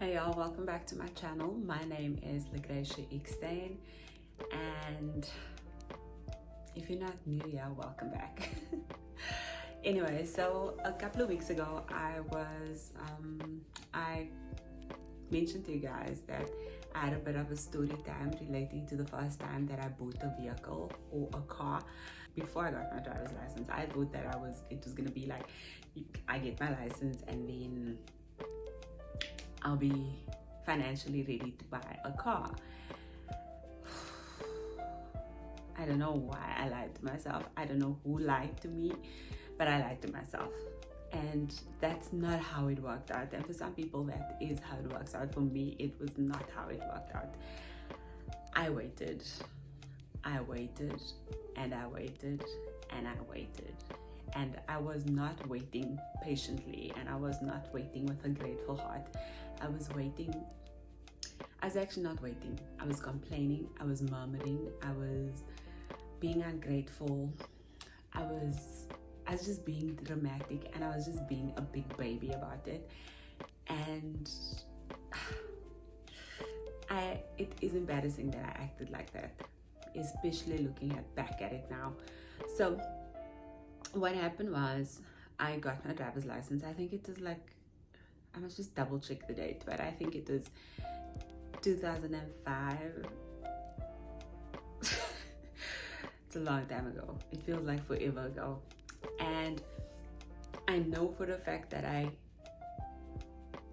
Hey y'all, welcome back to my channel. My name is Logracia, and if you're not new here, welcome back. Anyway, so a couple of weeks ago I mentioned to you guys that I had a bit of a story time relating to the first time that I bought a vehicle or a car. Before I got my driver's license, I thought that it was gonna be like I get my license and then I'll be financially ready to buy a car. I don't know why I lied to myself. I don't know who lied to me, but I lied to myself. And that's not how it worked out. And for some people, that is how it works out. For me, it was not how it worked out. I waited, and I waited, and I waited. And I was not waiting patiently, and I was not waiting with a grateful heart. I was actually not waiting. I was complaining, I was murmuring, I was being ungrateful, I was just being dramatic, and I was just being a big baby about it. And it is embarrassing that I acted like that, especially looking back at it now. So what happened was I got my driver's license. I think it was I must just double check the date, but I think it was 2005. It's a long time ago. It feels like forever ago. And I know for a fact that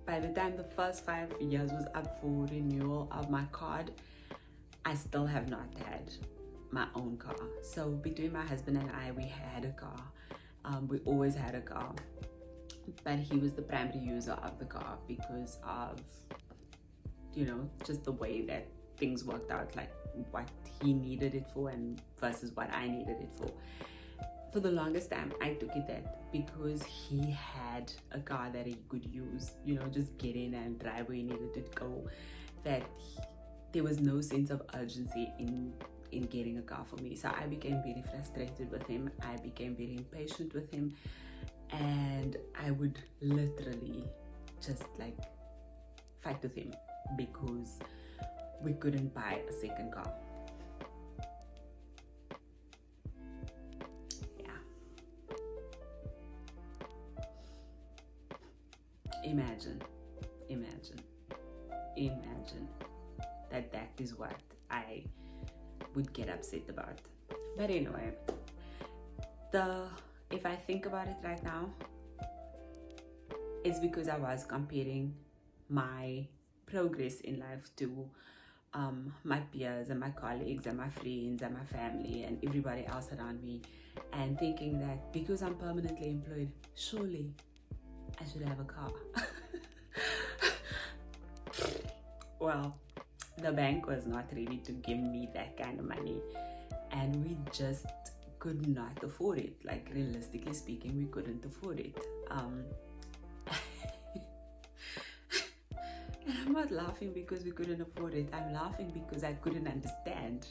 by the time the first 5 years was up for renewal of my card, I still have not had my own car. So between my husband and I, we had a car. We always had a car, but he was the primary user of the car because of, just the way that things worked out, like what he needed it for and versus what I needed it for. For the longest time, I took it that because he had a car that he could use, just get in and drive where he needed to go, that there was no sense of urgency in getting a car for me. So I became very frustrated with him. I became very impatient with him. And I would literally just fight with him because we couldn't buy a second car. Yeah. Imagine that is what I would get upset about. But anyway, if I think about it right now, it's because I was comparing my progress in life to my peers and my colleagues and my friends and my family and everybody else around me, and thinking that because I'm permanently employed, surely I should have a car. Well, the bank was not ready to give me that kind of money, and we just could not afford it. Realistically speaking, we couldn't afford it. And I'm not laughing because we couldn't afford it. I'm laughing because I couldn't understand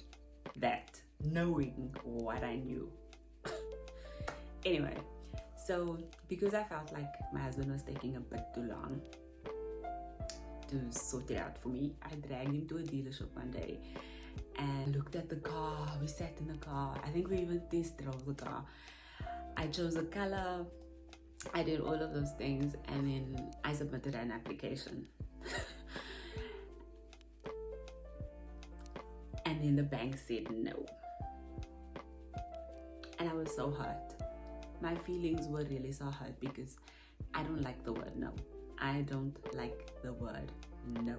that, knowing what I knew. Anyway, so because I felt like my husband was taking a bit too long to sort it out for me, I dragged him to a dealership one day and looked at the car. We sat in the car. I think we even test drove the car. I chose a color. I did all of those things, and then I submitted an application. And then the bank said no. And I was so hurt. My feelings were really so hurt because I don't like the word no. I don't like the word no.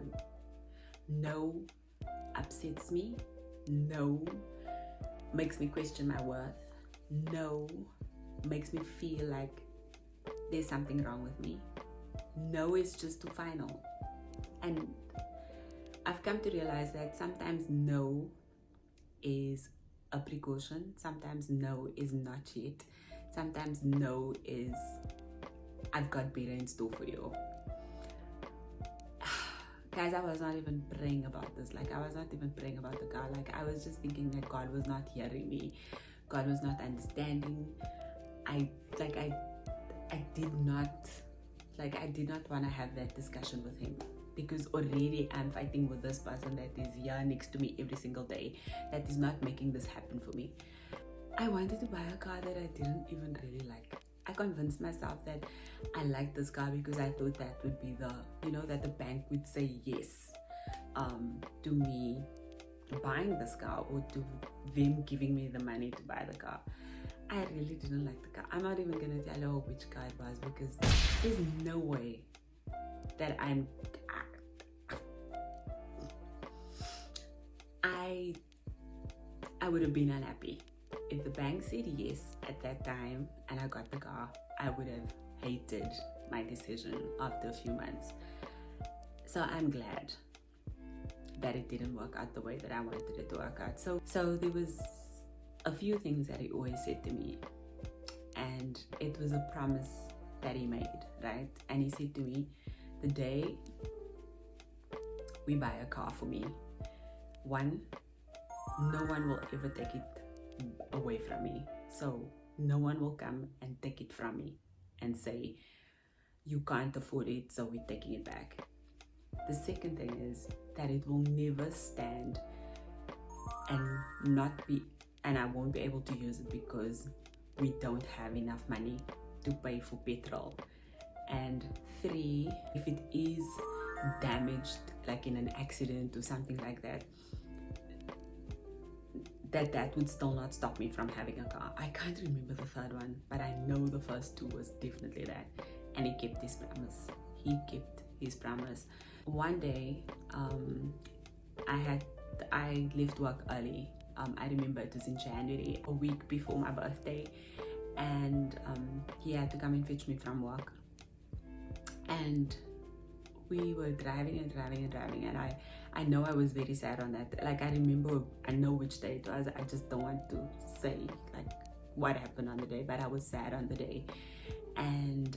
No upsets me. No makes me question my worth. No makes me feel like there's something wrong with me. No is just too final. And I've come to realize that sometimes no is a precaution. Sometimes no is not yet. Sometimes no is I've got better in store for you. Guys, I was not even praying about this. I was not even praying about the car. I was just thinking that God was not hearing me. God was not understanding. I did not want to have that discussion with him. because already I'm fighting with this person that is here next to me every single day, that is not making this happen for me. I wanted to buy a car that I didn't even really like. I convinced myself that I liked this car because I thought that would be that the bank would say yes to me buying this car, or to them giving me the money to buy the car. I really didn't like the car. I'm not even going to tell you which car it was, because there's no way that I would have been unhappy. If the bank said yes at that time and I got the car, I would have hated my decision after a few months. So I'm glad that it didn't work out the way that I wanted it to work out. So there was a few things that he always said to me, and it was a promise that he made, right? And he said to me, the day we buy a car for me, one, no one will ever take it away from me. So no one will come and take it from me and say, you can't afford it, so we're taking it back. The second thing is that it will never stand and I won't be able to use it because we don't have enough money to pay for petrol. And three, if it is damaged, like in an accident or something like that, that would still not stop me from having a car. I can't remember the third one, but I know the first two was definitely that. And he kept his promise. One day, I left work early. I remember it was in January, a week before my birthday, and he had to come and fetch me from work. And we were driving, and I know I was very sad on that. Like, I know which day it was. I just don't want to say like what happened on the day, but I was sad on the day, and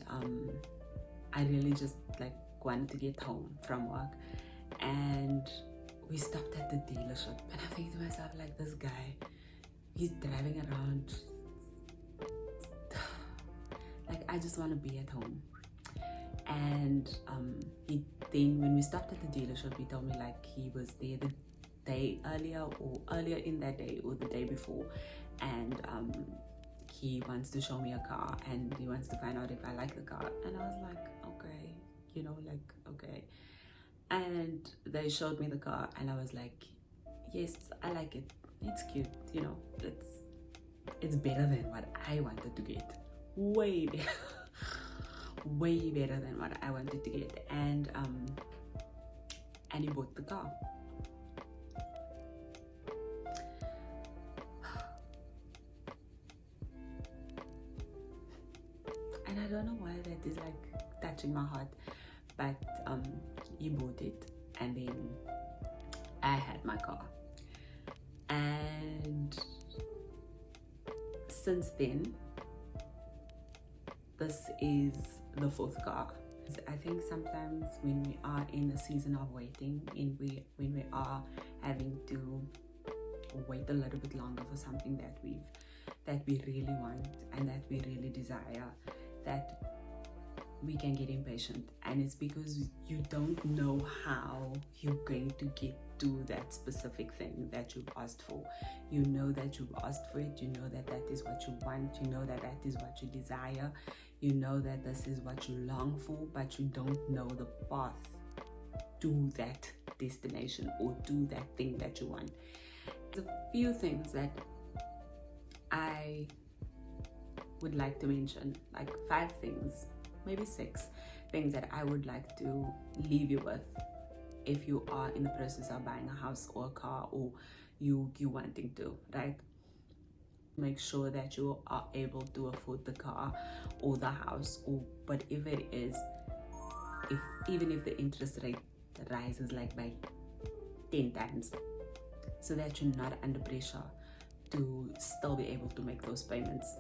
I really just like wanted to get home from work. And we stopped at the dealership, and I'm thinking to myself, like, this guy, he's driving around, like, I just want to be at home. And when we stopped at the dealership, he told me like he was there the day earlier in that day or the day before, and he wants to show me a car, and he wants to find out if I like the car. And I was like, okay. And they showed me the car, and I was like, yes, I like it. It's cute, it's better than what I wanted to get. Way better. Way better than what I wanted to get. And he bought the car. And I don't know why that is like touching my heart, but he bought it, and then I had my car. And since then, this is the fourth car. I think sometimes when we are in a season of waiting, and when we are having to wait a little bit longer for something that we really want and that we really desire, that we can get impatient. And it's because you don't know how you're going to get to that specific thing that you've asked for. You know that you've asked for it, you know that is what you want, you know that is what you desire, you know that this is what you long for, but you don't know the path to that destination or to that thing that you want. There's a few things that I would like to mention, like 5 things, maybe 6 things that I would like to leave you with if you are in the process of buying a house or a car, or you wanting to, right? Make sure that you are able to afford the car or the house or whatever it is, even if the interest rate rises like by 10 times, so that you're not under pressure to still be able to make those payments.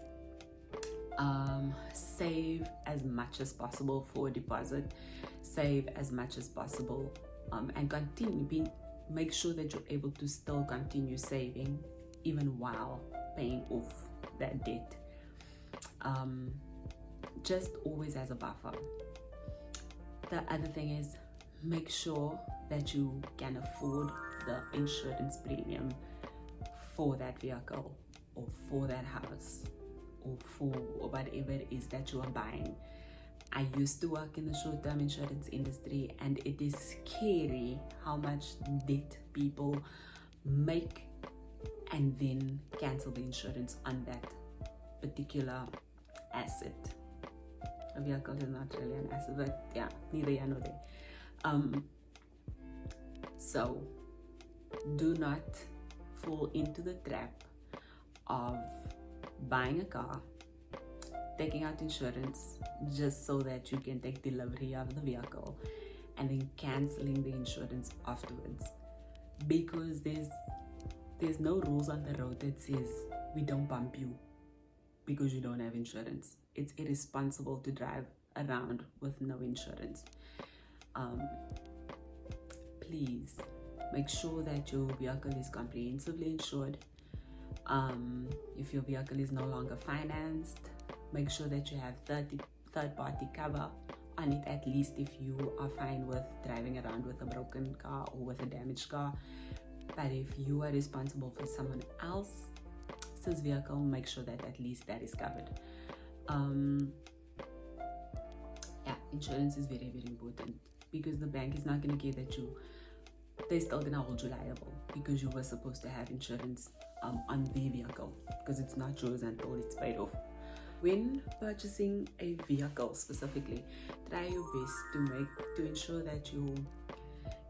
Save as much as possible for a deposit, save as much as possible, and make sure that you're able to still continue saving even while paying off that debt. Just always as a buffer. The other thing is, make sure that you can afford the insurance premium for that vehicle or for that house or for whatever it is that you are buying. I used to work in the short-term insurance industry, and it is scary how much debt people make and then cancel the insurance on that particular asset. A vehicle is not really an asset, but yeah, neither here nor there. So do not fall into the trap of buying a car, taking out insurance just so that you can take delivery of the vehicle, and then canceling the insurance afterwards, because there's no rules on the road that says we don't bump you because you don't have insurance. It's irresponsible to drive around with no insurance. Please make sure that your vehicle is comprehensively insured. If your vehicle is no longer financed, make sure that you have third-party cover on it, at least if you are fine with driving around with a broken car or with a damaged car. But if you are responsible for someone else's vehicle, make sure that at least that is covered. Insurance is very, very important, because the bank is not going to care that they're still going to hold you liable because you were supposed to have insurance on their vehicle, because it's not yours until it's paid off. When purchasing a vehicle specifically, try your best to ensure that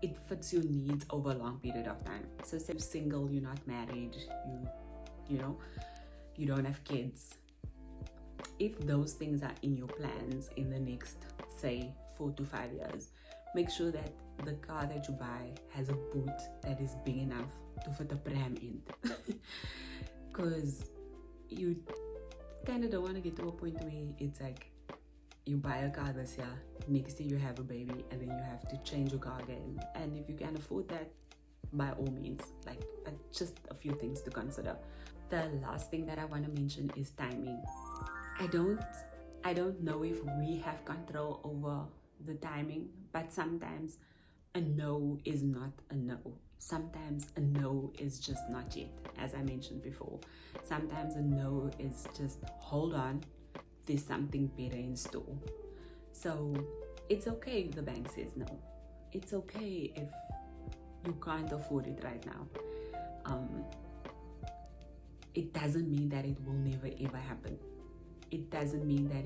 it fits your needs over a long period of time. So say you're single, you're not married, you don't have kids. If those things are in your plans in the next, say, 4 to 5 years, make sure that the car that you buy has a boot that is big enough to fit a pram in. Because you kind of don't want to get to a point where it's like you buy a car this year, next year you have a baby, and then you have to change your car again. And if you can afford that, by all means, just a few things to consider. The last thing that I want to mention is timing. I don't know if we have control over the timing, but sometimes a no is not a no. Sometimes a no is just not yet, as I mentioned before. Sometimes a no is just hold on, there's something better in store. So it's okay if the bank says no. It's okay if you can't afford it right now. It doesn't mean that it will never ever happen. It doesn't mean that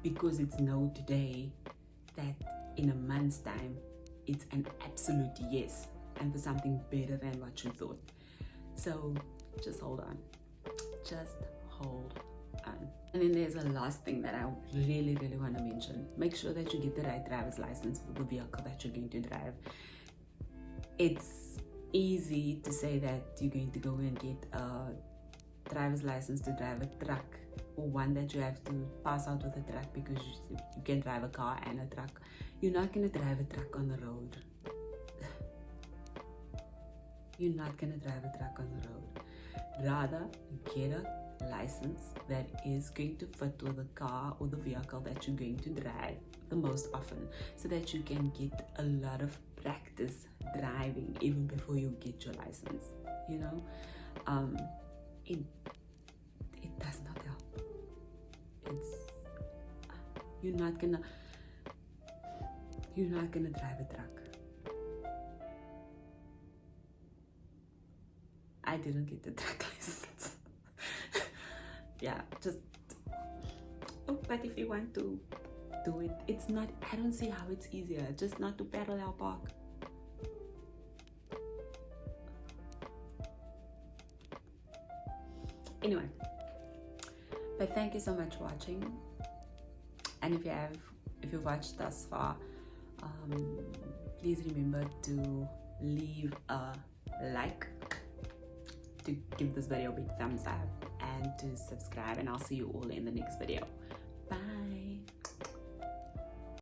because it's no today, that in a month's time it's an absolute yes, and for something better than what you thought. So just hold on. Just hold on. And then there's a last thing that I really, really want to mention. Make sure that you get the right driver's license for the vehicle that you're going to drive. It's easy to say that you're going to go and get a driver's license to drive a truck, or one that you have to pass out with a truck because you can drive a car and a truck. You're not going to drive a truck on the road. You're not going to drive a truck on the road. Rather, get a license that is going to fit with the car or the vehicle that you're going to drive the most often, so that you can get a lot of practice driving even before you get your license. It does not help. You're not gonna drive a truck. I didn't get the truck license. But if you want to do it, I don't see how it's easier just not to parallel park. Anyway, but thank you so much for watching, and if you've watched thus far, please remember to leave a like, to give this video a big thumbs up, and to subscribe, and I'll see you all in the next video.